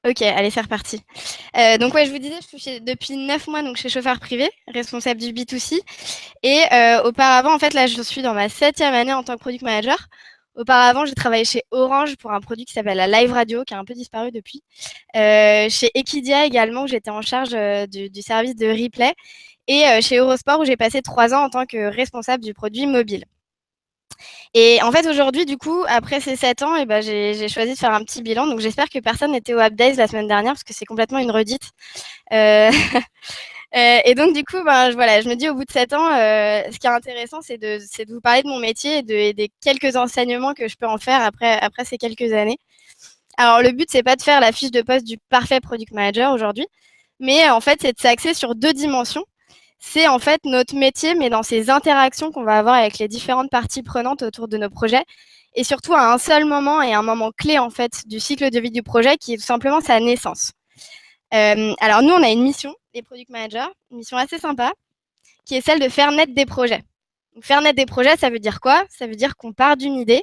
Ok, allez, c'est reparti. Donc ouais, je vous disais, je suis depuis 9 mois donc chez chauffeur privé, responsable du B2C. Et auparavant, en fait, là, je suis dans ma 7e année en tant que product manager. Auparavant, j'ai travaillé chez Orange pour un produit qui s'appelle la Live Radio, qui a un peu disparu depuis. Chez Equidia également, où j'étais en charge du service de replay. Et chez Eurosport, où j'ai passé 3 ans en tant que responsable du produit mobile. Et en fait, aujourd'hui, du coup, après ces 7 ans, eh ben, j'ai choisi de faire un petit bilan. Donc, j'espère que personne n'était au Updays la semaine dernière, parce que c'est complètement une redite. Euh, et donc, du coup, ben, voilà, je me dis, au bout de 7 ans, ce qui est intéressant, c'est de vous parler de mon métier et des quelques enseignements que je peux en faire après ces quelques années. Alors, le but, c'est pas de faire la fiche de poste du parfait product manager aujourd'hui, mais en fait, c'est de s'axer sur deux dimensions. C'est en fait notre métier, mais dans ces interactions qu'on va avoir avec les différentes parties prenantes autour de nos projets, et surtout à un seul moment et un moment clé en fait du cycle de vie du projet, qui est tout simplement sa naissance. Alors nous, on a une mission, les product managers, une mission assez sympa, qui est celle de faire naître des projets. Donc, faire naître des projets, ça veut dire quoi? Ça veut dire qu'on part d'une idée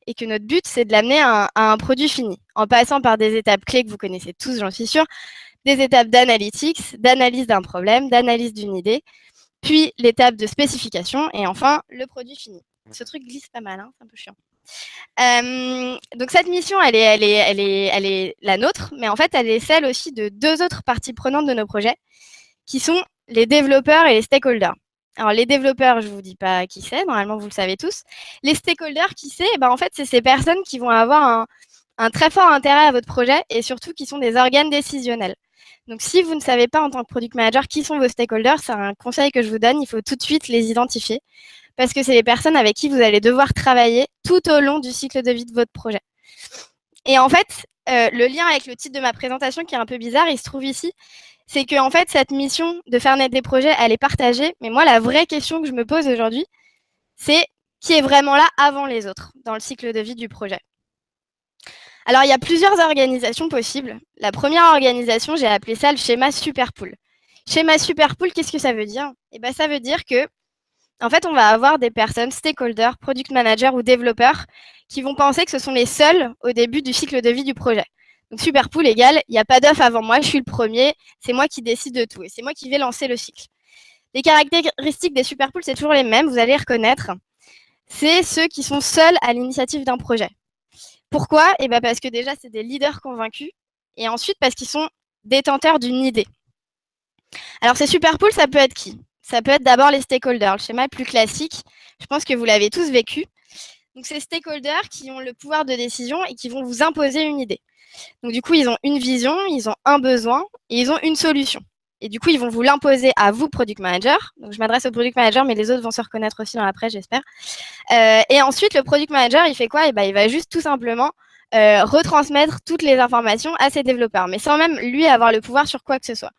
et que notre but, c'est de l'amener à un produit fini, en passant par des étapes clés que vous connaissez tous, j'en suis sûre, des étapes d'analytics, d'analyse d'un problème, d'analyse d'une idée, puis l'étape de spécification et enfin le produit fini. Ce truc glisse pas mal, hein, c'est un peu chiant. Donc cette mission, elle est la nôtre, mais en fait, elle est celle aussi de deux autres parties prenantes de nos projets, qui sont les développeurs et les stakeholders. Alors les développeurs, je vous dis pas qui c'est, normalement vous le savez tous. Les stakeholders, qui c'est? En fait, c'est ces personnes qui vont avoir un très fort intérêt à votre projet et surtout qui sont des organes décisionnels. Donc, si vous ne savez pas en tant que product manager qui sont vos stakeholders, c'est un conseil que je vous donne, il faut tout de suite les identifier parce que c'est les personnes avec qui vous allez devoir travailler tout au long du cycle de vie de votre projet. Et en fait, le lien avec le titre de ma présentation qui est un peu bizarre, il se trouve ici, c'est que en fait, cette mission de faire naître des projets, elle est partagée. Mais moi, la vraie question que je me pose aujourd'hui, c'est qui est vraiment là avant les autres dans le cycle de vie du projet. Alors, il y a plusieurs organisations possibles. La première organisation, j'ai appelé ça le schéma Superpool. Schéma Superpool, qu'est-ce que ça veut dire? Ça veut dire que, en fait, on va avoir des personnes, stakeholders, product managers ou développeurs, qui vont penser que ce sont les seuls au début du cycle de vie du projet. Donc, Superpool égale, il n'y a pas d'œuf avant moi, je suis le premier, c'est moi qui décide de tout et c'est moi qui vais lancer le cycle. Les caractéristiques des Superpools, c'est toujours les mêmes, vous allez les reconnaître. C'est ceux qui sont seuls à l'initiative d'un projet. Pourquoi? Parce que déjà, c'est des leaders convaincus. Et ensuite, parce qu'ils sont détenteurs d'une idée. Alors, ces super pools, ça peut être qui? Ça peut être d'abord les stakeholders. Le schéma est plus classique. Je pense que vous l'avez tous vécu. Donc, ces stakeholders qui ont le pouvoir de décision et qui vont vous imposer une idée. Donc, du coup, ils ont une vision, ils ont un besoin et ils ont une solution. Et du coup, ils vont vous l'imposer à vous, product manager. Donc, je m'adresse au product manager, mais les autres vont se reconnaître aussi dans la presse, j'espère. Et ensuite, le product manager, il fait quoi? Il va juste tout simplement retransmettre toutes les informations à ses développeurs, mais sans même lui avoir le pouvoir sur quoi que ce soit.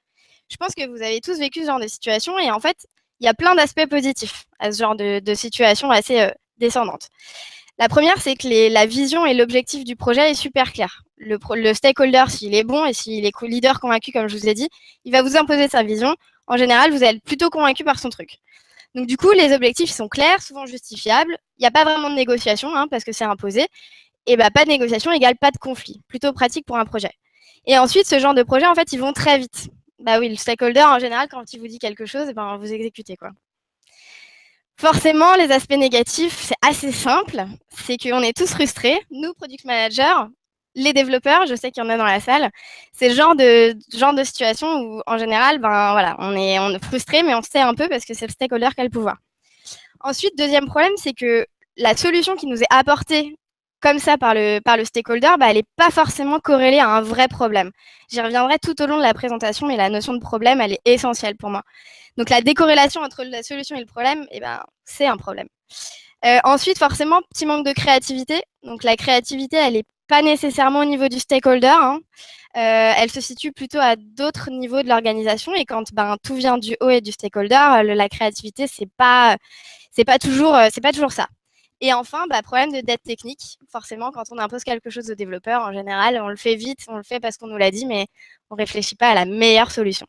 Je pense que vous avez tous vécu ce genre de situation et en fait, il y a plein d'aspects positifs à ce genre de situation assez descendante. La première, c'est que la vision et l'objectif du projet est super clair. Le stakeholder, s'il est bon et s'il est leader convaincu, comme je vous ai dit, il va vous imposer sa vision. En général, vous êtes plutôt convaincu par son truc. Donc du coup, les objectifs sont clairs, souvent justifiables. Il n'y a pas vraiment de négociation parce que c'est imposé. Et pas de négociation égale pas de conflit. Plutôt pratique pour un projet. Et ensuite, ce genre de projet, en fait, ils vont très vite. Bah oui, le stakeholder, en général, quand il vous dit quelque chose, vous exécutez quoi. Forcément, les aspects négatifs, c'est assez simple. C'est qu'on est tous frustrés. Nous, product managers, les développeurs, je sais qu'il y en a dans la salle, c'est le genre de situation où, en général, voilà, on est frustré, mais on sait un peu parce que c'est le stakeholder qui a le pouvoir. Ensuite, deuxième problème, c'est que la solution qui nous est apportée comme ça par le stakeholder, elle n'est pas forcément corrélée à un vrai problème. J'y reviendrai tout au long de la présentation, mais la notion de problème, elle est essentielle pour moi. Donc la décorrélation entre la solution et le problème, c'est un problème. Ensuite, forcément, petit manque de créativité. Donc la créativité, elle n'est pas nécessairement au niveau du stakeholder. Elle se situe plutôt à d'autres niveaux de l'organisation. Et quand tout vient du haut et du stakeholder, la créativité, c'est pas toujours ça. Et enfin, problème de dette technique. Forcément, quand on impose quelque chose aux développeurs, en général, on le fait vite, on le fait parce qu'on nous l'a dit, mais on ne réfléchit pas à la meilleure solution.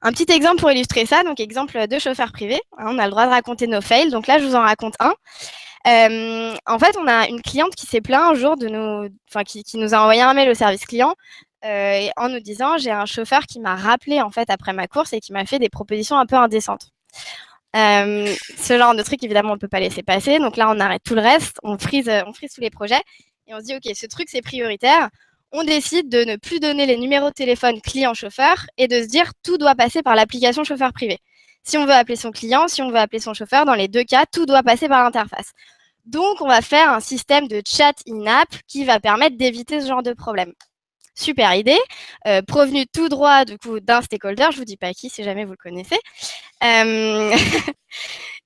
Un petit exemple pour illustrer ça, donc exemple de chauffeur privé. On a le droit de raconter nos fails. Donc là, je vous en raconte un. En fait, on a une cliente qui s'est plaint un jour qui nous a envoyé un mail au service client en nous disant: j'ai un chauffeur qui m'a rappelé en fait après ma course et qui m'a fait des propositions un peu indécentes. Ce genre de truc, évidemment, on ne peut pas laisser passer. Donc là, on arrête tout le reste, on frise tous les projets et on se dit: ok, ce truc, c'est prioritaire. On décide de ne plus donner les numéros de téléphone client-chauffeur et de se dire tout doit passer par l'application chauffeur privé. Si on veut appeler son client, si on veut appeler son chauffeur, dans les deux cas, tout doit passer par l'interface. Donc, on va faire un système de chat in-app qui va permettre d'éviter ce genre de problème. Super idée, provenu tout droit du coup d'un stakeholder, je vous dis pas qui si jamais vous le connaissez.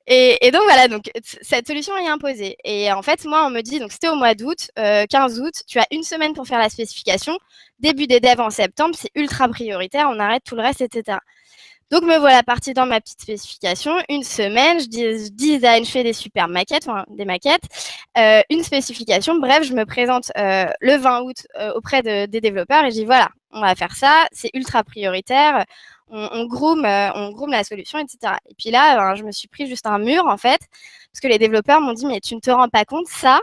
Et donc voilà, donc cette solution est imposée. Et en fait, moi, on me dit, donc c'était au mois d'août, 15 août, tu as une semaine pour faire la spécification, début des devs en septembre, c'est ultra prioritaire, on arrête tout le reste, etc. Donc me voilà partie dans ma petite spécification, une semaine, je design, je fais des super maquettes, enfin des maquettes, une spécification, bref, je me présente le 20 août auprès des développeurs et je dis voilà, on va faire ça, c'est ultra prioritaire, on groom la solution, etc. Et puis là, je me suis pris juste un mur en fait, parce que les développeurs m'ont dit mais tu ne te rends pas compte, ça,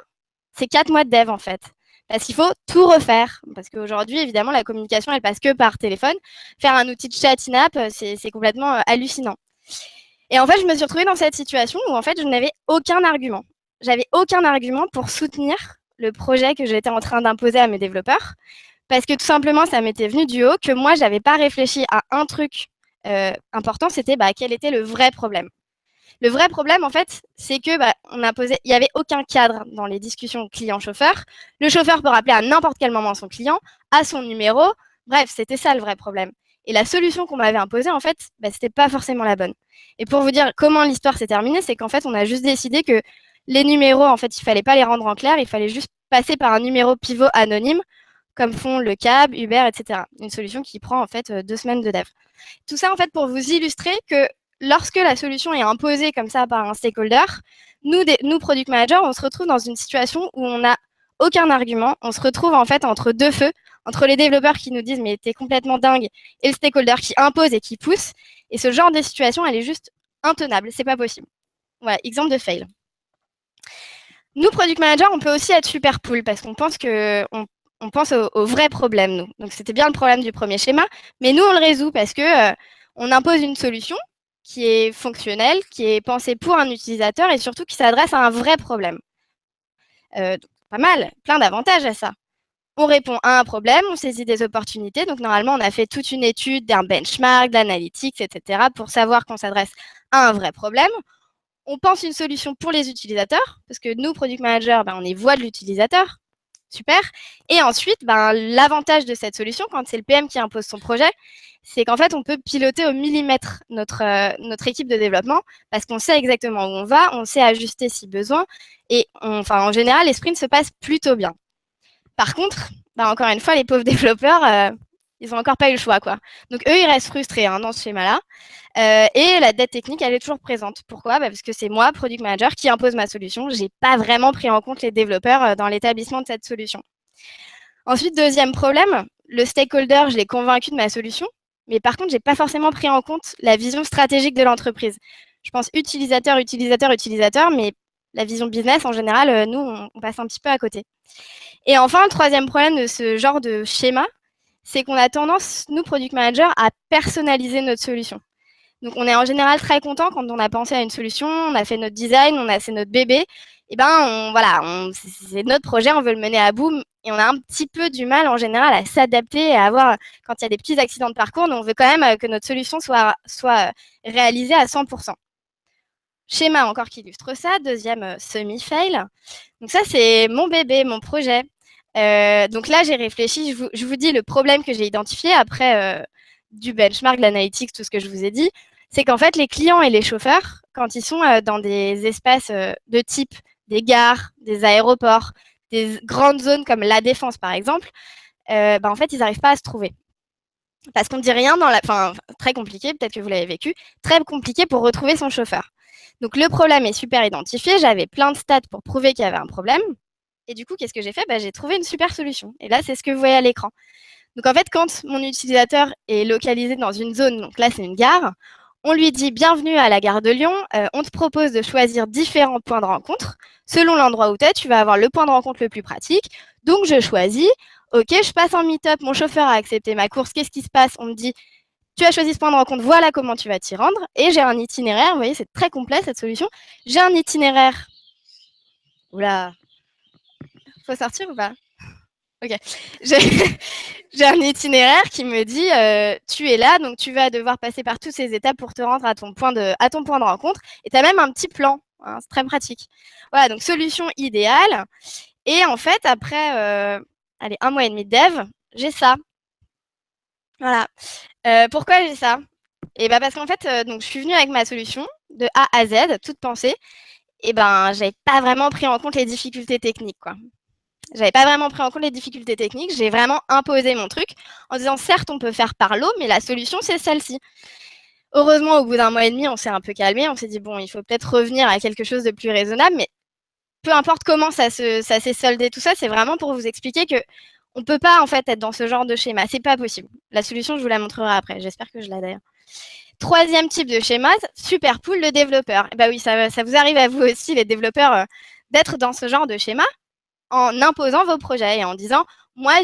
c'est 4 mois de dev en fait. Parce qu'il faut tout refaire. Parce qu'aujourd'hui, évidemment, la communication, elle passe que par téléphone. Faire un outil de chat in-app, c'est complètement hallucinant. Et en fait, je me suis retrouvée dans cette situation où en fait, je n'avais aucun argument. J'avais aucun argument pour soutenir le projet que j'étais en train d'imposer à mes développeurs. Parce que tout simplement, ça m'était venu du haut que moi, je n'avais pas réfléchi à un truc important, c'était quel était le vrai problème. Le vrai problème, en fait, c'est que il n'y avait aucun cadre dans les discussions client-chauffeur. Le chauffeur peut rappeler à n'importe quel moment son client, à son numéro. Bref, c'était ça le vrai problème. Et la solution qu'on m'avait imposée, en fait, c'était pas forcément la bonne. Et pour vous dire comment l'histoire s'est terminée, c'est qu'en fait, on a juste décidé que les numéros, en fait, il fallait pas les rendre en clair, il fallait juste passer par un numéro pivot anonyme, comme font le Cab, Uber, etc. Une solution qui prend en fait 2 semaines de dev. Tout ça, en fait, pour vous illustrer que lorsque la solution est imposée comme ça par un stakeholder, nous product managers, on se retrouve dans une situation où on n'a aucun argument. On se retrouve en fait entre deux feux, entre les développeurs qui nous disent mais t'es complètement dingue et le stakeholder qui impose et qui pousse. Et ce genre de situation, elle est juste intenable. C'est pas possible. Voilà, exemple de fail. Nous, product managers, on peut aussi être super cool parce qu'on pense que on pense au vrai problème, nous. Donc, c'était bien le problème du premier schéma, mais nous, on le résout parce que on impose une solution qui est fonctionnelle, qui est pensée pour un utilisateur et surtout qui s'adresse à un vrai problème. Donc, pas mal, plein d'avantages à ça. On répond à un problème, on saisit des opportunités. Donc, normalement, on a fait toute une étude, d'un benchmark, d'analytics, etc. pour savoir qu'on s'adresse à un vrai problème. On pense une solution pour les utilisateurs, parce que nous, product managers, on est voix de l'utilisateur. Super. Et ensuite, l'avantage de cette solution, quand c'est le PM qui impose son projet, c'est qu'en fait, on peut piloter au millimètre notre équipe de développement parce qu'on sait exactement où on va, on sait ajuster si besoin. Et en général, les sprints se passent plutôt bien. Par contre, encore une fois, les pauvres développeurs, ils n'ont encore pas eu le choix, quoi. Donc, eux, ils restent frustrés dans ce schéma-là. Et la dette technique, elle est toujours présente. Pourquoi ? Parce que c'est moi, product manager, qui impose ma solution. Je n'ai pas vraiment pris en compte les développeurs dans l'établissement de cette solution. Ensuite, deuxième problème, le stakeholder, je l'ai convaincu de ma solution, mais par contre, je n'ai pas forcément pris en compte la vision stratégique de l'entreprise. Je pense utilisateur, utilisateur, utilisateur, mais la vision business, en général, nous, on passe un petit peu à côté. Et enfin, le troisième problème de ce genre de schéma, c'est qu'on a tendance, nous, product managers, à personnaliser notre solution. Donc, on est en général très content quand on a pensé à une solution, on a fait notre design, c'est notre bébé. Et c'est notre projet, on veut le mener à bout, et on a un petit peu du mal en général à s'adapter et à avoir, quand il y a des petits accidents de parcours, on veut quand même que notre solution soit réalisée à 100%. Schéma encore qui illustre ça, deuxième semi-fail. Donc ça, c'est mon bébé, mon projet. Donc là, j'ai réfléchi, je vous dis le problème que j'ai identifié après du benchmark, de l'analytics, tout ce que je vous ai dit, c'est qu'en fait, les clients et les chauffeurs, quand ils sont dans des espaces de type des gares, des aéroports, des grandes zones comme la Défense, par exemple, en fait, ils n'arrivent pas à se trouver. Parce qu'on ne dit rien très compliqué, peut-être que vous l'avez vécu, très compliqué pour retrouver son chauffeur. Donc, le problème est super identifié. J'avais plein de stats pour prouver qu'il y avait un problème. Et du coup, qu'est-ce que j'ai fait ? J'ai trouvé une super solution. Et là, c'est ce que vous voyez à l'écran. Donc, en fait, quand mon utilisateur est localisé dans une zone, donc là, c'est une gare, On lui dit bienvenue à la gare de Lyon, on te propose de choisir différents points de rencontre. Selon l'endroit où tu es, tu vas avoir le point de rencontre le plus pratique. Donc je choisis, ok, je passe en meet-up, mon chauffeur a accepté ma course, qu'est-ce qui se passe? On me dit, tu as choisi ce point de rencontre, voilà comment tu vas t'y rendre. Et j'ai un itinéraire, vous voyez, c'est très complet cette solution. J'ai un itinéraire. Oula, faut sortir ou pas? Ok. J'ai j'ai un itinéraire qui me dit tu es là, donc tu vas devoir passer par toutes ces étapes pour te rendre à ton point de rencontre. Et tu as même un petit plan. Hein, c'est très pratique. Voilà, donc solution idéale. Et en fait, après allez, 1 mois et demi de dev, j'ai ça. Voilà. Pourquoi j'ai ça? Et ben parce qu'en fait, donc je suis venue avec ma solution de A à Z, toute pensée. Et ben, j'avais pas vraiment pris en compte les difficultés techniques, quoi. J'avais pas vraiment pris en compte les difficultés techniques. J'ai vraiment imposé mon truc en disant certes, on peut faire par l'eau, mais la solution, c'est celle-ci. Heureusement, au bout d'1 mois et demi, on s'est un peu calmé. On s'est dit, bon, il faut peut-être revenir à quelque chose de plus raisonnable. Mais peu importe comment ça s'est soldé, tout ça, c'est vraiment pour vous expliquer que on peut pas, en fait, être dans ce genre de schéma. C'est pas possible. La solution, je vous la montrerai après. J'espère que je l'ai d'ailleurs. Troisième type de schéma, super cool, le développeur. Bah oui, ça vous arrive à vous aussi, les développeurs, d'être dans ce genre de schéma en imposant vos projets et en disant moi,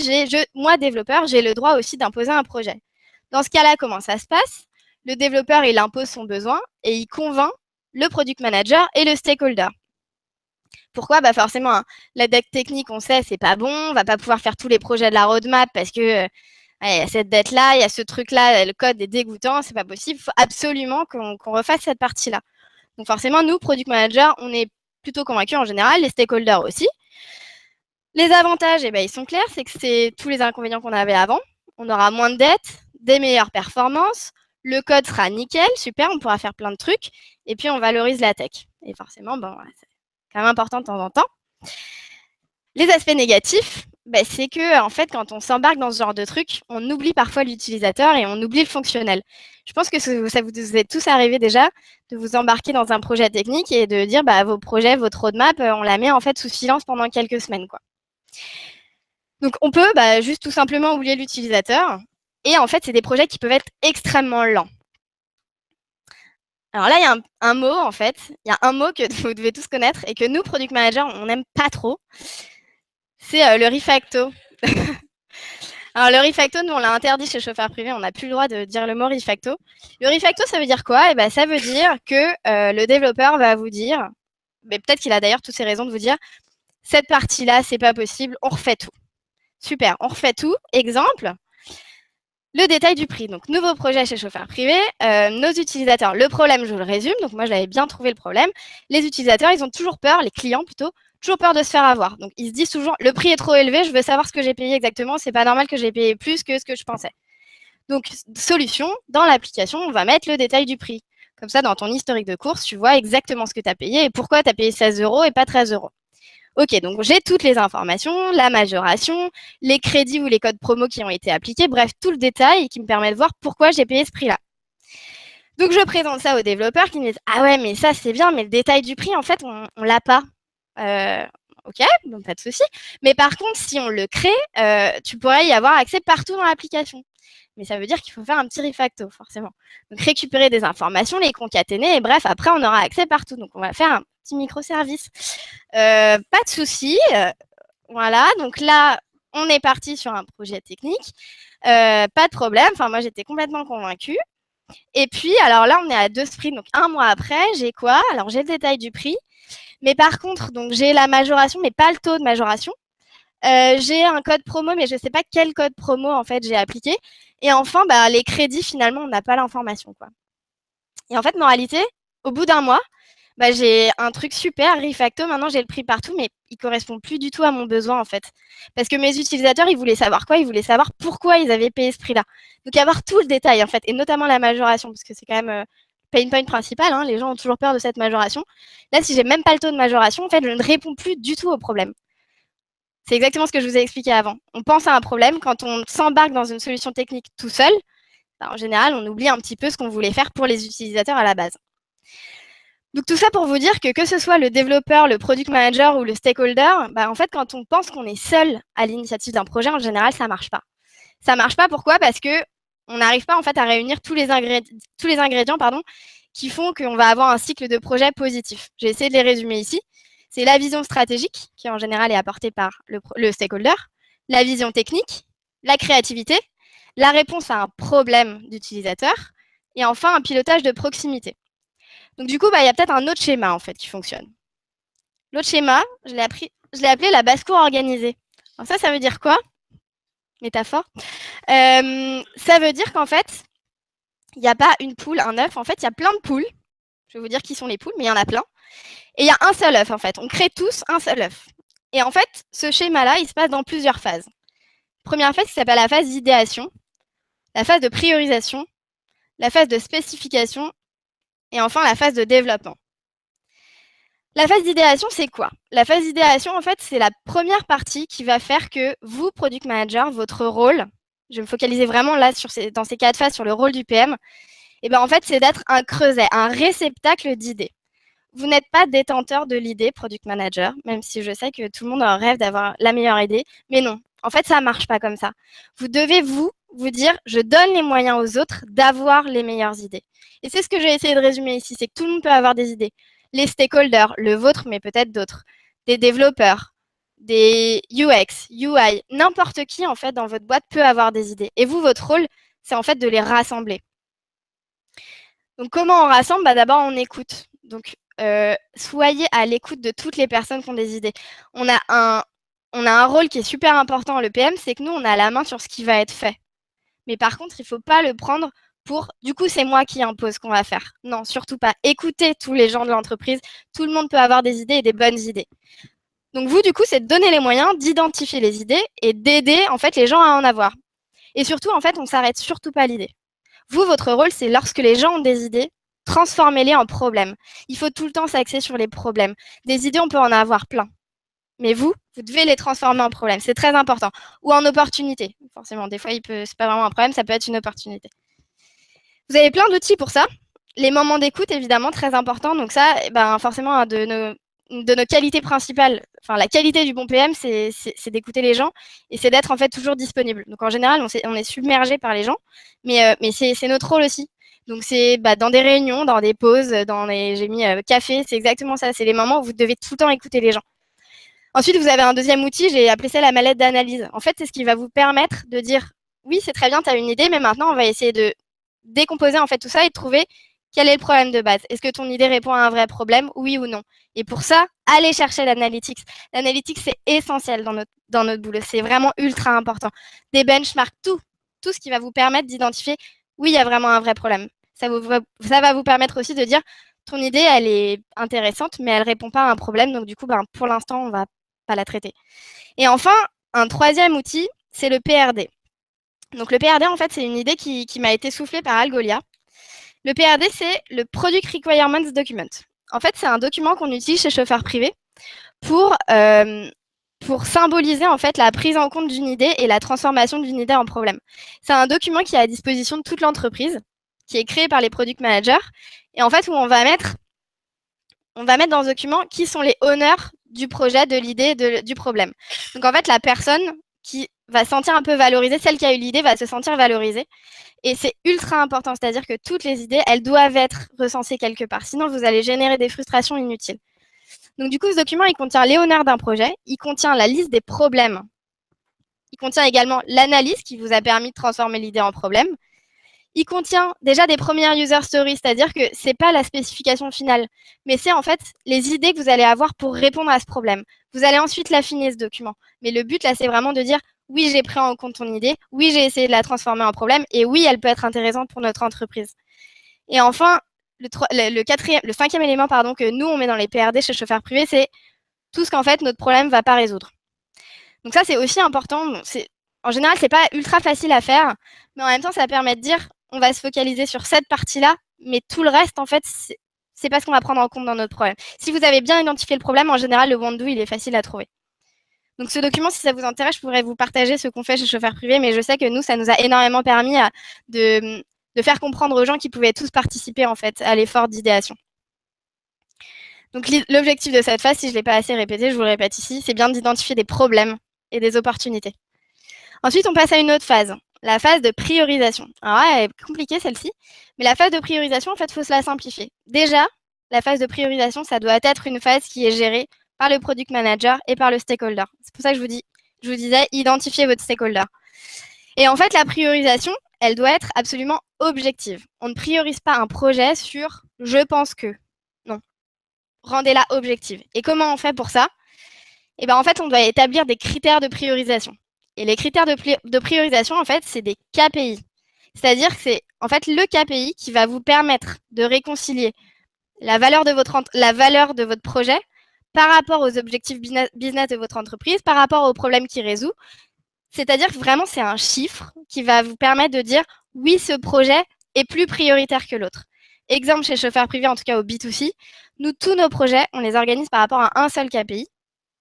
moi développeur, j'ai le droit aussi d'imposer un projet. Dans ce cas-là, comment ça se passe? Le développeur, il impose son besoin et il convainc le product manager et le stakeholder. Pourquoi? Bah forcément, hein, la dette technique, on sait, c'est pas bon, on va pas pouvoir faire tous les projets de la roadmap parce que il y a cette dette-là, il y a ce truc-là, le code est dégoûtant, c'est pas possible. Il faut absolument qu'on refasse cette partie-là. Donc forcément, nous, product manager, on est plutôt convaincus en général, les stakeholders aussi. Les avantages, eh ben, ils sont clairs, c'est que c'est tous les inconvénients qu'on avait avant. On aura moins de dettes, des meilleures performances, le code sera nickel, super, on pourra faire plein de trucs, et puis on valorise la tech. Et forcément, bon, c'est quand même important de temps en temps. Les aspects négatifs, ben, c'est que en fait, quand on s'embarque dans ce genre de truc, on oublie parfois l'utilisateur et on oublie le fonctionnel. Je pense que ça vous est tous arrivé déjà de vous embarquer dans un projet technique et de dire bah, vos projets, votre roadmap, on la met en fait sous silence pendant quelques semaines, quoi. Donc, on peut bah, juste tout simplement oublier l'utilisateur. Et en fait, c'est des projets qui peuvent être extrêmement lents. Alors là, il y a un mot, en fait. Il y a un mot que vous devez tous connaître et que nous, Product Manager, on n'aime pas trop. C'est le refacto. Alors, le refacto, nous, on l'a interdit chez chauffeur privé. On n'a plus le droit de dire le mot refacto. Le refacto, ça veut dire quoi? Eh ben, ça veut dire que le développeur va vous dire, mais peut-être qu'il a d'ailleurs toutes ses raisons de vous dire, cette partie-là, c'est pas possible, on refait tout. Super, on refait tout. Exemple, le détail du prix. Donc, nouveau projet chez chauffeur privé, nos utilisateurs. Le problème, je vous le résume. Donc, moi, j'avais bien trouvé le problème. Les utilisateurs, ils ont toujours peur, les clients plutôt, toujours peur de se faire avoir. Donc, ils se disent toujours, le prix est trop élevé, je veux savoir ce que j'ai payé exactement. C'est pas normal que j'ai payé plus que ce que je pensais. Donc, solution, dans l'application, on va mettre le détail du prix. Comme ça, dans ton historique de course, tu vois exactement ce que tu as payé et pourquoi tu as payé 16 € et pas 13 €. Ok, donc j'ai toutes les informations, la majoration, les crédits ou les codes promo qui ont été appliqués, bref, tout le détail qui me permet de voir pourquoi j'ai payé ce prix-là. Donc je présente ça aux développeurs qui me disent « Ah ouais, mais ça c'est bien, mais le détail du prix, en fait, on l'a pas. Ok, donc pas de souci. Mais par contre, si on le crée, tu pourrais y avoir accès partout dans l'application. Mais ça veut dire qu'il faut faire un petit refacto, forcément. Donc récupérer des informations, les concaténer, et bref, après, on aura accès partout. Donc on va faire un petit microservice. Pas de souci. Voilà, donc là, on est parti sur un projet technique. Pas de problème. Enfin, moi, j'étais complètement convaincue. Et puis, alors là, on est à 2 sprints. Donc, 1 mois après, j'ai quoi? Alors, j'ai le détail du prix. Mais par contre, donc j'ai la majoration, mais pas le taux de majoration. J'ai un code promo, mais je ne sais pas quel code promo, en fait, j'ai appliqué. Et enfin, bah, les crédits, finalement, on n'a pas l'information, quoi. Et en fait, moralité, au bout d'1 mois, bah, j'ai un truc super, refacto. Maintenant, j'ai le prix partout, mais il correspond plus du tout à mon besoin, en fait. Parce que mes utilisateurs, ils voulaient savoir quoi? Ils voulaient savoir pourquoi ils avaient payé ce prix-là. Donc, avoir tout le détail, en fait, et notamment la majoration, parce que c'est quand même pain point principal. Hein, les gens ont toujours peur de cette majoration. Là, si j'ai même pas le taux de majoration, en fait, je ne réponds plus du tout au problème. C'est exactement ce que je vous ai expliqué avant. On pense à un problème quand on s'embarque dans une solution technique tout seul. En général, on oublie un petit peu ce qu'on voulait faire pour les utilisateurs à la base. Donc tout ça pour vous dire que ce soit le développeur, le product manager ou le stakeholder, bah, en fait, quand on pense qu'on est seul à l'initiative d'un projet, en général, ça marche pas. Ça marche pas, pourquoi? Parce que on n'arrive pas en fait à réunir tous les ingrédients qui font qu'on va avoir un cycle de projet positif. J'ai essayé de les résumer ici. C'est la vision stratégique, qui en général est apportée par le stakeholder, la vision technique, la créativité, la réponse à un problème d'utilisateur, et enfin un pilotage de proximité. Donc du coup, il y a peut-être un autre schéma en fait qui fonctionne. L'autre schéma, je l'ai appelé la basse-cour organisée. Alors ça veut dire quoi? Métaphore. Ça veut dire qu'en fait, il n'y a pas une poule, un œuf. En fait, il y a plein de poules. Je vais vous dire qui sont les poules, mais il y en a plein. Et il y a un seul œuf, en fait. On crée tous un seul œuf. Et en fait, ce schéma-là, il se passe dans plusieurs phases. Première phase qui s'appelle la phase d'idéation, la phase de priorisation, la phase de spécification et enfin la phase de développement. La phase d'idéation, c'est quoi? La phase d'idéation, en fait, c'est la première partie qui va faire que vous, Product Manager, votre rôle, je vais me focaliser vraiment là dans ces 4 phases sur le rôle du PM, et ben en fait, c'est d'être un creuset, un réceptacle d'idées. Vous n'êtes pas détenteur de l'idée, Product Manager, même si je sais que tout le monde rêve d'avoir la meilleure idée, mais non, en fait, ça ne marche pas comme ça. Vous devez vous dire, je donne les moyens aux autres d'avoir les meilleures idées. Et c'est ce que j'ai essayé de résumer ici, c'est que tout le monde peut avoir des idées. Les stakeholders, le vôtre, mais peut-être d'autres, des développeurs, des UX, UI, n'importe qui, en fait, dans votre boîte peut avoir des idées. Et vous, votre rôle, c'est en fait de les rassembler. Donc, comment on rassemble? D'abord, on écoute. Donc, soyez à l'écoute de toutes les personnes qui ont des idées. On a un rôle qui est super important, le PM, c'est que nous, on a la main sur ce qui va être fait. Mais par contre, il ne faut pas le prendre pour « du coup, c'est moi qui impose ce qu'on va faire ». Non, surtout pas. Écoutez tous les gens de l'entreprise. Tout le monde peut avoir des idées et des bonnes idées. Donc vous, du coup, c'est de donner les moyens d'identifier les idées et d'aider en fait les gens à en avoir. Et surtout, en fait, on ne s'arrête surtout pas à l'idée. Vous, votre rôle, c'est lorsque les gens ont des idées, transformez-les en problèmes. Il faut tout le temps s'axer sur les problèmes. Des idées, on peut en avoir plein. Mais vous devez les transformer en problèmes. C'est très important. Ou en opportunités. Forcément, des fois, c'est pas vraiment un problème, ça peut être une opportunité. Vous avez plein d'outils pour ça. Les moments d'écoute, évidemment, très important. Donc ça, forcément, de nos qualités principales, enfin la qualité du bon PM, c'est d'écouter les gens et c'est d'être en fait toujours disponible. Donc en général, on est submergé par les gens, mais c'est notre rôle aussi. Donc c'est dans des réunions, dans des pauses, j'ai mis café, c'est exactement ça. C'est les moments où vous devez tout le temps écouter les gens. Ensuite, vous avez un deuxième outil, j'ai appelé ça la mallette d'analyse. En fait, c'est ce qui va vous permettre de dire oui, c'est très bien, tu as une idée, mais maintenant, on va essayer de décomposer en fait tout ça et de trouver quel est le problème de base. Est-ce que ton idée répond à un vrai problème, oui ou non? Et pour ça, allez chercher l'analytics. L'analytics, c'est essentiel dans notre boulot. C'est vraiment ultra important. Des benchmarks, tout ce qui va vous permettre d'identifier oui, il y a vraiment un vrai problème. Ça va vous permettre aussi de dire ton idée, elle est intéressante, mais elle ne répond pas à un problème. Donc, du coup, pour l'instant, on ne va pas la traiter. Et enfin, un troisième outil, c'est le PRD. Donc, le PRD, en fait, c'est une idée qui m'a été soufflée par Algolia. Le PRD, c'est le Product Requirements Document. En fait, c'est un document qu'on utilise chez Chauffeur Privé pour symboliser en fait la prise en compte d'une idée et la transformation d'une idée en problème. C'est un document qui est à disposition de toute l'entreprise, qui est créé par les product managers, et en fait où on va mettre dans ce document qui sont les honneurs du projet, de l'idée, du problème. Donc en fait, la personne qui va se sentir un peu valorisée, celle qui a eu l'idée va se sentir valorisée. Et c'est ultra important, c'est-à-dire que toutes les idées, elles doivent être recensées quelque part. Sinon, vous allez générer des frustrations inutiles. Donc du coup, ce document, il contient les honneurs d'un projet, il contient la liste des problèmes, il contient également l'analyse qui vous a permis de transformer l'idée en problème. Il contient déjà des premières user stories, c'est-à-dire que ce n'est pas la spécification finale, mais c'est en fait les idées que vous allez avoir pour répondre à ce problème. Vous allez ensuite l'affiner, ce document. Mais le but, là, c'est vraiment de dire oui, j'ai pris en compte ton idée, oui, j'ai essayé de la transformer en problème, et oui, elle peut être intéressante pour notre entreprise. Et enfin, le cinquième élément que nous, on met dans les PRD chez Chauffeur Privé, c'est tout ce qu'en fait, notre problème ne va pas résoudre. Donc ça, c'est aussi important. En général, ce n'est pas ultra facile à faire, mais en même temps, ça permet de dire on va se focaliser sur cette partie-là, mais tout le reste, en fait, c'est pas ce qu'on va prendre en compte dans notre problème. Si vous avez bien identifié le problème, en général, le want-do, il est facile à trouver. Donc ce document, si ça vous intéresse, je pourrais vous partager ce qu'on fait chez Chauffeur Privé, mais je sais que nous, ça nous a énormément permis de faire comprendre aux gens qu'ils pouvaient tous participer en fait à l'effort d'idéation. Donc l'objectif de cette phase, si je ne l'ai pas assez répété, je vous le répète ici, c'est bien d'identifier des problèmes et des opportunités. Ensuite, on passe à une autre phase. la phase de priorisation. Alors elle est compliquée celle-ci, mais la phase de priorisation, en fait, il faut se la simplifier. Déjà, la phase de priorisation, ça doit être une phase qui est gérée par le product manager et par le stakeholder. C'est pour ça que je vous disais, identifiez votre stakeholder. Et en fait, la priorisation, elle doit être absolument objective. On ne priorise pas un projet sur je pense que. Non. Rendez-la objective. Et comment on fait pour ça? Eh ben, en fait, on doit établir des critères de priorisation. Et les critères de priorisation, en fait, c'est des KPI. C'est-à-dire que c'est en fait le KPI qui va vous permettre de réconcilier la valeur de votre projet par rapport aux objectifs business de votre entreprise, par rapport aux problèmes qu'il résout. C'est-à-dire que vraiment, c'est un chiffre qui va vous permettre de dire oui, ce projet est plus prioritaire que l'autre. Exemple chez Chauffeur Privé, en tout cas au B2C, nous, tous nos projets, on les organise par rapport à un seul KPI,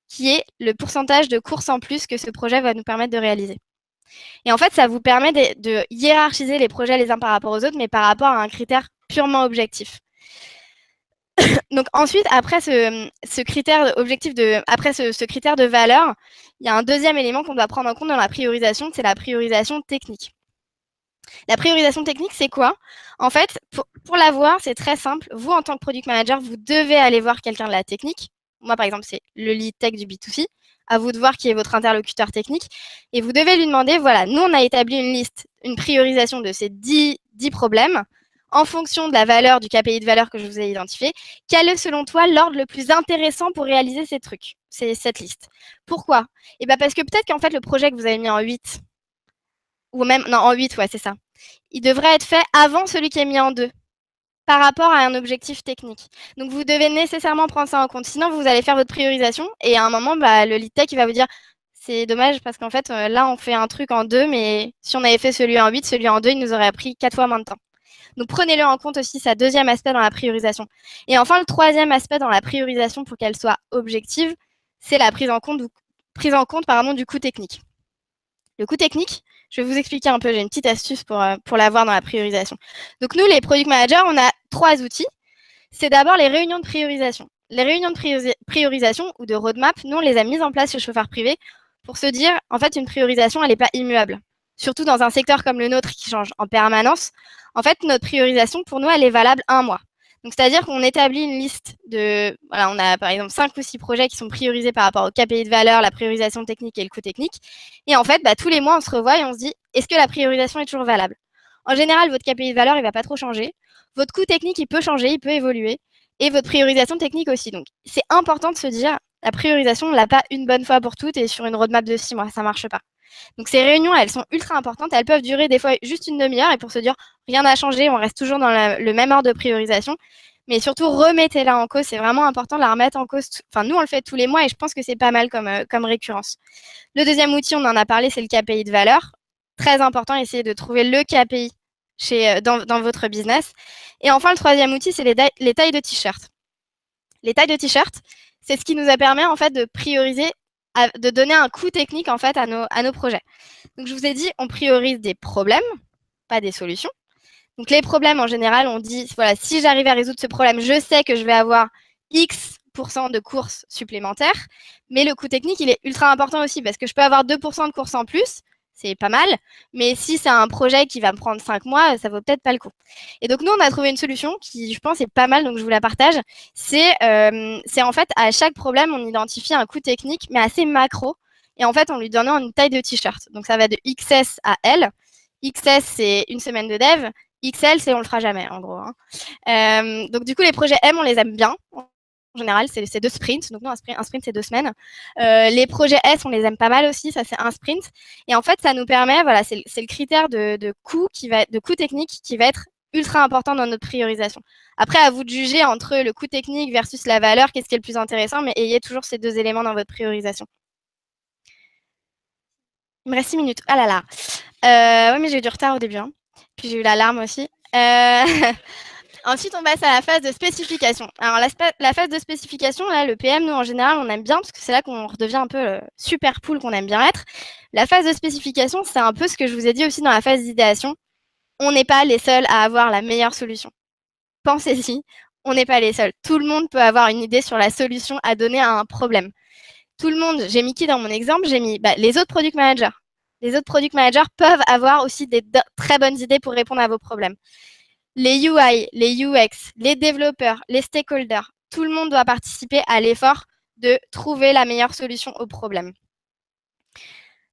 qui est le pourcentage de courses en plus que ce projet va nous permettre de réaliser. Et en fait, ça vous permet de hiérarchiser les projets les uns par rapport aux autres, mais par rapport à un critère purement objectif. Donc ensuite, après ce critère objectif après ce critère de valeur, il y a un deuxième élément qu'on doit prendre en compte dans la priorisation, c'est la priorisation technique. La priorisation technique, c'est quoi? En fait, pour l'avoir, c'est très simple. Vous, en tant que product manager, vous devez aller voir quelqu'un de la technique. Moi, par exemple, c'est le lead tech du B2C. À vous de voir qui est votre interlocuteur technique. Et vous devez lui demander, voilà, nous, on a établi une liste, une priorisation de ces 10 problèmes en fonction de la valeur, du KPI de valeur que je vous ai identifié. Quel est, selon toi, l'ordre le plus intéressant pour réaliser ces trucs, cette liste? Pourquoi? Eh bien, parce que peut-être qu'en fait, le projet que vous avez mis en 8, ou même, non, en 8, ouais, c'est ça. Il devrait être fait avant celui qui est mis en 2, par rapport à un objectif technique. Donc, vous devez nécessairement prendre ça en compte. Sinon, vous allez faire votre priorisation et à un moment, le lead tech, il va vous dire c'est dommage parce qu'en fait, là, on fait un truc en 2, mais si on avait fait celui en 8, celui en 2, il nous aurait pris 4 fois moins de temps. Donc, prenez-le en compte aussi, ça deuxième aspect dans la priorisation. Et enfin, le troisième aspect dans la priorisation pour qu'elle soit objective, c'est la prise en compte du coût technique. Le coût technique, je vais vous expliquer un peu, j'ai une petite astuce pour l'avoir dans la priorisation. Donc nous, les product managers, on a 3 outils. C'est d'abord les réunions de priorisation. Les réunions de priorisation ou de roadmap, nous, on les a mises en place chez Chauffeur Privé pour se dire, en fait, une priorisation, elle n'est pas immuable. Surtout dans un secteur comme le nôtre qui change en permanence. En fait, notre priorisation, pour nous, elle est valable 1 mois. Donc, c'est-à-dire qu'on établit une liste voilà, on a par exemple 5 ou 6 projets qui sont priorisés par rapport au KPI de valeur, la priorisation technique et le coût technique. Et en fait, tous les mois, on se revoit et on se dit, est-ce que la priorisation est toujours valable? En général, votre KPI de valeur, il ne va pas trop changer. Votre coût technique, il peut changer, il peut évoluer. Et votre priorisation technique aussi. Donc, c'est important de se dire, la priorisation, on ne l'a pas une bonne fois pour toutes et sur une roadmap de 6 mois, ça ne marche pas. Donc, ces réunions, elles sont ultra importantes. Elles peuvent durer des fois juste une demi-heure et pour se dire, rien n'a changé, on reste toujours dans le même ordre de priorisation. Mais surtout, remettez-la en cause. C'est vraiment important de la remettre en cause. Enfin, nous, on le fait tous les mois et je pense que c'est pas mal comme récurrence. Le deuxième outil, on en a parlé, c'est le KPI de valeur. Très important, essayez de trouver le KPI dans votre business. Et enfin, le troisième outil, c'est les tailles de t-shirt. Les tailles de t-shirt, c'est ce qui nous a permis en fait de prioriser, de donner un coût technique en fait à nos projets. Donc, je vous ai dit, on priorise des problèmes, pas des solutions. Donc, les problèmes, en général, on dit, voilà, si j'arrive à résoudre ce problème, je sais que je vais avoir X% de courses supplémentaires. Mais le coût technique, il est ultra important aussi parce que je peux avoir 2% de courses en plus. C'est pas mal. Mais si c'est un projet qui va me prendre 5 mois, ça vaut peut-être pas le coup. Et donc, nous, on a trouvé une solution qui, je pense, est pas mal. Donc, je vous la partage. C'est en fait, à chaque problème, on identifie un coût technique, mais assez macro. Et en fait, on lui donne une taille de t-shirt. Donc, ça va de XS à L. XS, c'est une semaine de dev. XL, c'est on le fera jamais, en gros. Donc, du coup, les projets M, on les aime bien. En général, c'est 2 sprints. Donc, nous, un sprint, c'est 2 semaines. Les projets S, on les aime pas mal aussi. Ça, c'est un sprint. Et en fait, ça nous permet, voilà, c'est le critère de coût technique qui va être ultra important dans notre priorisation. Après, à vous de juger entre le coût technique versus la valeur, qu'est-ce qui est le plus intéressant, mais ayez toujours ces 2 éléments dans votre priorisation. Il me reste 6 minutes. Ah là là. Ouais, mais j'ai eu du retard au début. Hein. Puis j'ai eu l'alarme aussi. Ensuite, on passe à la phase de spécification. Alors, la phase de spécification, là, le PM, nous, en général, on aime bien parce que c'est là qu'on redevient un peu super cool qu'on aime bien être. La phase de spécification, c'est un peu ce que je vous ai dit aussi dans la phase d'idéation. On n'est pas les seuls à avoir la meilleure solution. Pensez-y, on n'est pas les seuls. Tout le monde peut avoir une idée sur la solution à donner à un problème. Tout le monde, j'ai mis qui dans mon exemple? J'ai mis les autres product managers. Les autres product managers peuvent avoir aussi des très bonnes idées pour répondre à vos problèmes. Les UI, les UX, les développeurs, les stakeholders, tout le monde doit participer à l'effort de trouver la meilleure solution au problème.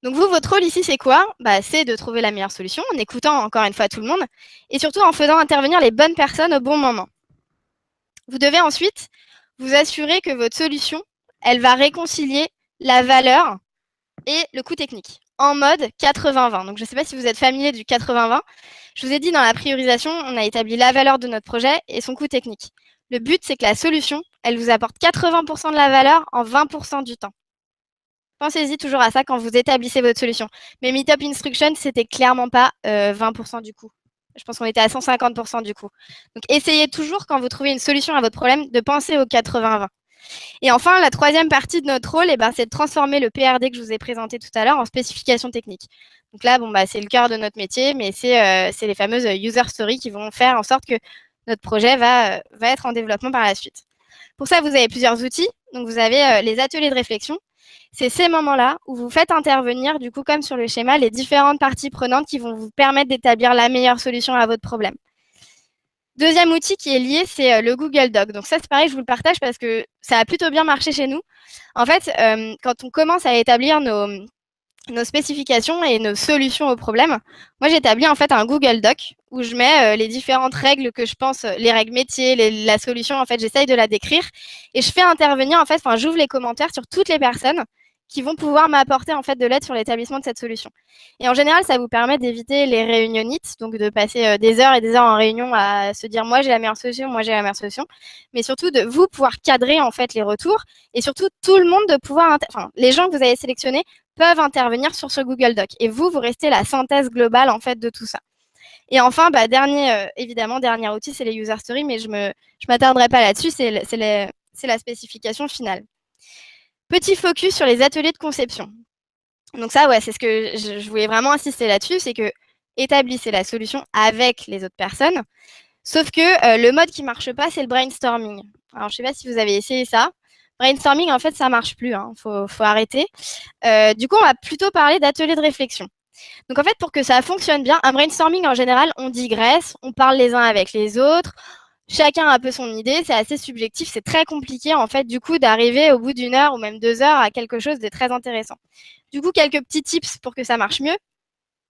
Donc vous, votre rôle ici, c'est quoi? C'est de trouver la meilleure solution en écoutant encore une fois tout le monde et surtout en faisant intervenir les bonnes personnes au bon moment. Vous devez ensuite vous assurer que votre solution, elle va réconcilier la valeur et le coût technique en mode 80-20. Donc je ne sais pas si vous êtes familier du 80-20. Je vous ai dit dans la priorisation, on a établi la valeur de notre projet et son coût technique. Le but, c'est que la solution, elle vous apporte 80% de la valeur en 20% du temps. Pensez-y toujours à ça quand vous établissez votre solution. Mais Meetup Instruction, c'était clairement pas 20% du coût. Je pense qu'on était à 150% du coût. Donc essayez toujours, quand vous trouvez une solution à votre problème, de penser au 80-20. Et enfin, la troisième partie de notre rôle, c'est de transformer le PRD que je vous ai présenté tout à l'heure en spécification technique. Donc là, c'est le cœur de notre métier, mais c'est les fameuses user stories qui vont faire en sorte que notre projet va être en développement par la suite. Pour ça, vous avez plusieurs outils. Donc vous avez les ateliers de réflexion. C'est ces moments-là où vous faites intervenir, du coup, comme sur le schéma, les différentes parties prenantes qui vont vous permettre d'établir la meilleure solution à votre problème. Deuxième outil qui est lié, c'est le Google Doc. Donc ça, c'est pareil, je vous le partage parce que ça a plutôt bien marché chez nous. En fait, quand on commence à établir nos spécifications et nos solutions aux problèmes, moi, j'établis en fait un Google Doc où je mets les différentes règles que je pense, les règles métiers, la solution, en fait, j'essaye de la décrire et je fais intervenir, en fait, j'ouvre les commentaires sur toutes les personnes qui vont pouvoir m'apporter en fait de l'aide sur l'établissement de cette solution. Et en général, ça vous permet d'éviter les réunionites, donc de passer des heures et des heures en réunion à se dire moi j'ai la meilleure solution, moi j'ai la meilleure solution, mais surtout de vous pouvoir cadrer en fait les retours et surtout tout le monde de pouvoir, les gens que vous avez sélectionnés peuvent intervenir sur ce Google Doc et vous restez la synthèse globale en fait de tout ça. Et enfin, évidemment, dernier outil, c'est les user stories, mais je m'attarderai pas là-dessus, c'est la spécification finale. Petit focus sur les ateliers de conception. Donc ça, c'est ce que je voulais vraiment insister là-dessus, c'est que établissez la solution avec les autres personnes. Sauf que le mode qui marche pas, c'est le brainstorming. Alors, je sais pas si vous avez essayé ça. Brainstorming, en fait, ça marche plus. Faut arrêter. Du coup, on va plutôt parler d'ateliers de réflexion. Donc, en fait, pour que ça fonctionne bien, un brainstorming, en général, on digresse, on parle les uns avec les autres. Chacun a un peu son idée, c'est assez subjectif, c'est très compliqué en fait du coup d'arriver au bout d'une heure ou même 2 heures à quelque chose de très intéressant. Du coup, quelques petits tips pour que ça marche mieux.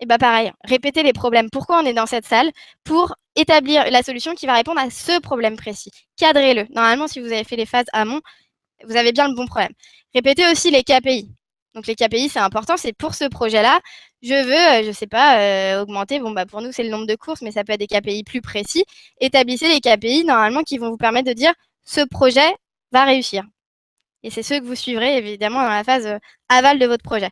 Et pareil, répétez les problèmes. Pourquoi on est dans cette salle? Pour établir la solution qui va répondre à ce problème précis. Cadrez-le. Normalement, si vous avez fait les phases amont, vous avez bien le bon problème. Répétez aussi les KPI. Donc les KPI, c'est important, c'est pour ce projet-là. Je veux, je sais pas, augmenter. Pour nous, c'est le nombre de courses, mais ça peut être des KPI plus précis. Établissez les KPI normalement qui vont vous permettre de dire ce projet va réussir. Et c'est ceux que vous suivrez évidemment dans la phase aval de votre projet.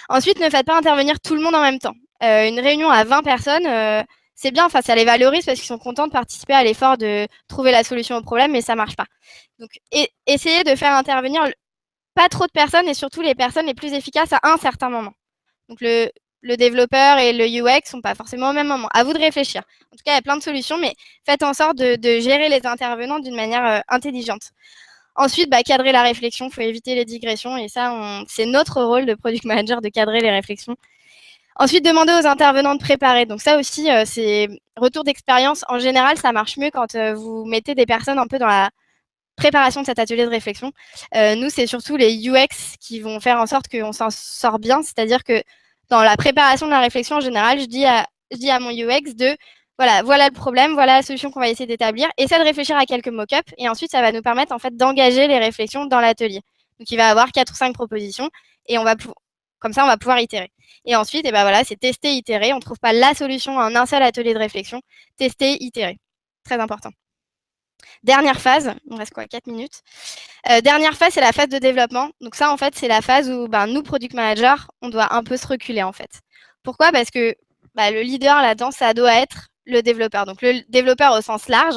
Ensuite, ne faites pas intervenir tout le monde en même temps. Une réunion à 20 personnes, c'est bien, ça les valorise parce qu'ils sont contents de participer à l'effort de trouver la solution au problème, mais ça marche pas. Donc, essayez de faire intervenir pas trop de personnes et surtout les personnes les plus efficaces à un certain moment. Donc, le développeur et le UX sont pas forcément au même moment. À vous de réfléchir. En tout cas, il y a plein de solutions, mais faites en sorte de gérer les intervenants d'une manière intelligente. Ensuite, cadrer la réflexion, il faut éviter les digressions et ça, c'est notre rôle de product manager de cadrer les réflexions. Ensuite, demandez aux intervenants de préparer. Donc ça aussi, c'est retour d'expérience. En général, ça marche mieux quand vous mettez des personnes un peu dans la préparation de cet atelier de réflexion. Nous, c'est surtout les UX qui vont faire en sorte qu'on s'en sort bien. C'est-à-dire que dans la préparation de la réflexion, en général, je dis à mon UX de voilà le problème, voilà la solution qu'on va essayer d'établir. Essayez de réfléchir à quelques mock-ups et ensuite, ça va nous permettre en fait d'engager les réflexions dans l'atelier. Donc, il va y avoir 4 ou 5 propositions et comme ça, on va pouvoir itérer. Et ensuite, c'est tester, itérer. On ne trouve pas la solution en un seul atelier de réflexion. Tester, itérer. Très important. Dernière phase, il me reste 4 minutes. Dernière phase, c'est la phase de développement. Donc ça, en fait, c'est la phase où nous, product managers, on doit un peu se reculer, en fait. Pourquoi? Parce que le leader là-dedans, ça doit être le développeur. Donc le développeur au sens large,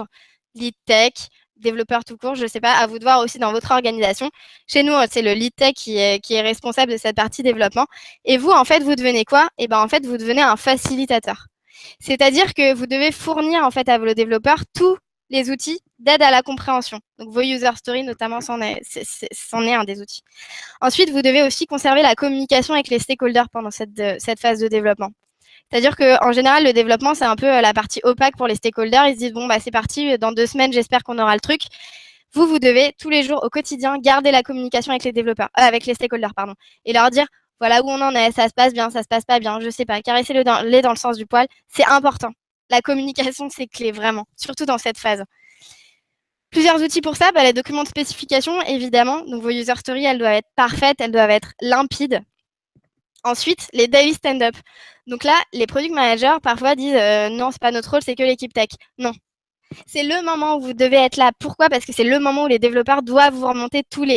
lead tech, développeur tout court, je ne sais pas, à vous de voir aussi dans votre organisation. Chez nous, c'est le lead tech qui est responsable de cette partie développement. Et vous, en fait, vous devenez quoi? En fait, vous devenez un facilitateur. C'est-à-dire que vous devez fournir, en fait, à vos développeurs tous les outils d'aide à la compréhension. Donc, vos user stories, notamment, c'en est un des outils. Ensuite, vous devez aussi conserver la communication avec les stakeholders pendant cette phase de développement. C'est-à-dire qu'en général, le développement, c'est un peu la partie opaque pour les stakeholders. Ils se disent, bon, bah, c'est parti, dans 2 semaines, j'espère qu'on aura le truc. Vous devez tous les jours, au quotidien, garder la communication avec les développeurs, avec les stakeholders, pardon, et leur dire, voilà où on en est, ça se passe bien, ça se passe pas bien, je sais pas, caresser le lait dans le sens du poil, c'est important. La communication, c'est clé, vraiment, surtout dans cette phase. Plusieurs outils pour ça, les documents de spécification, évidemment. Donc, vos user stories, elles doivent être parfaites, elles doivent être limpides. Ensuite, les daily stand-up. Donc là, les product managers, parfois, disent non, c'est pas notre rôle, c'est que l'équipe tech. Non. C'est le moment où vous devez être là. Pourquoi? Parce que c'est le moment où les développeurs doivent vous remonter toutes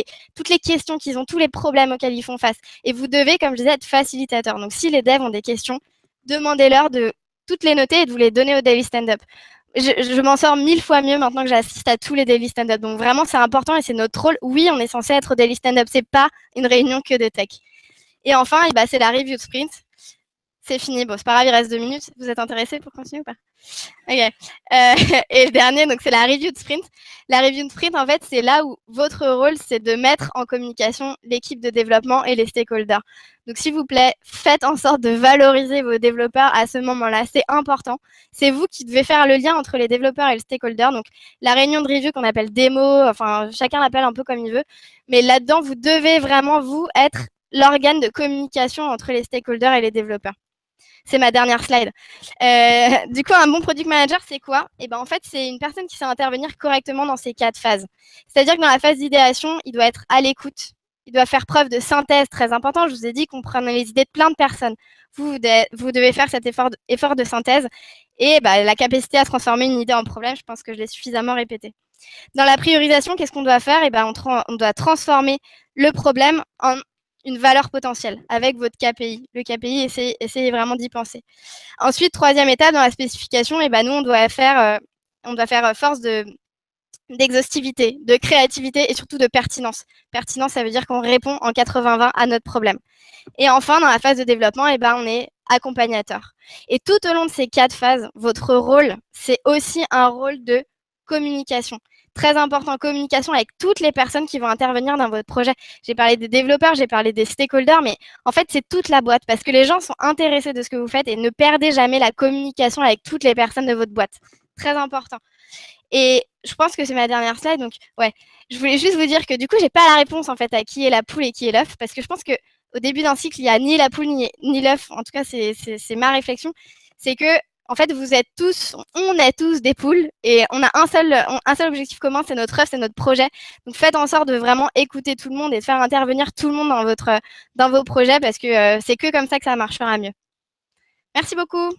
les questions qu'ils ont, tous les problèmes auxquels ils font face. Et vous devez, comme je disais, être facilitateur. Donc, si les devs ont des questions, demandez-leur de toutes les noter et de vous les donner au daily stand-up. Je m'en sors 1000 fois mieux maintenant que j'assiste à tous les daily stand-up. Donc vraiment, c'est important et c'est notre rôle. Oui, on est censé être au daily stand-up. C'est pas une réunion que de tech. Et enfin, c'est la review de sprint. C'est fini. Bon, c'est pas grave, il reste 2 minutes. Vous êtes intéressés pour continuer ou pas? Ok. Et le dernier, donc c'est la review de sprint. La review de sprint, en fait, c'est là où votre rôle, c'est de mettre en communication l'équipe de développement et les stakeholders. Donc, s'il vous plaît, faites en sorte de valoriser vos développeurs à ce moment-là. C'est important. C'est vous qui devez faire le lien entre les développeurs et le stakeholder. Donc, la réunion de review qu'on appelle démo, enfin, chacun l'appelle un peu comme il veut. Mais là-dedans, vous devez vraiment, vous, être l'organe de communication entre les stakeholders et les développeurs. C'est ma dernière slide. Du coup, un bon product manager, c'est quoi? En fait, c'est une personne qui sait intervenir correctement dans ces 4 phases. C'est-à-dire que dans la phase d'idéation, il doit être à l'écoute. Il doit faire preuve de synthèse, très important. Je vous ai dit qu'on prenait les idées de plein de personnes. Vous devez faire cet effort de synthèse et la capacité à transformer une idée en problème. Je pense que je l'ai suffisamment répété. Dans la priorisation, qu'est-ce qu'on doit faire? On doit transformer le problème en une valeur potentielle avec votre KPI. Le KPI, essayez vraiment d'y penser. Ensuite, troisième étape, dans la spécification, nous, on doit faire force d'exhaustivité, de créativité et surtout de pertinence. Pertinence, ça veut dire qu'on répond en 80-20 à notre problème. Et enfin, dans la phase de développement, on est accompagnateur. Et tout au long de ces 4 phases, votre rôle, c'est aussi un rôle de communication. Très important, communication avec toutes les personnes qui vont intervenir dans votre projet. J'ai parlé des développeurs, j'ai parlé des stakeholders, mais en fait, c'est toute la boîte parce que les gens sont intéressés de ce que vous faites et ne perdez jamais la communication avec toutes les personnes de votre boîte. Très important. Et je pense que c'est ma dernière slide. Donc, ouais, je voulais juste vous dire que du coup, j'ai pas la réponse en fait à qui est la poule et qui est l'œuf parce que je pense que au début d'un cycle, il n'y a ni la poule ni l'œuf. En tout cas, c'est ma réflexion. C'est que en fait, on est tous des poules et on a un seul objectif commun, c'est notre œuf, c'est notre projet. Donc, faites en sorte de vraiment écouter tout le monde et de faire intervenir tout le monde dans vos projets parce que c'est que comme ça que ça marchera mieux. Merci beaucoup.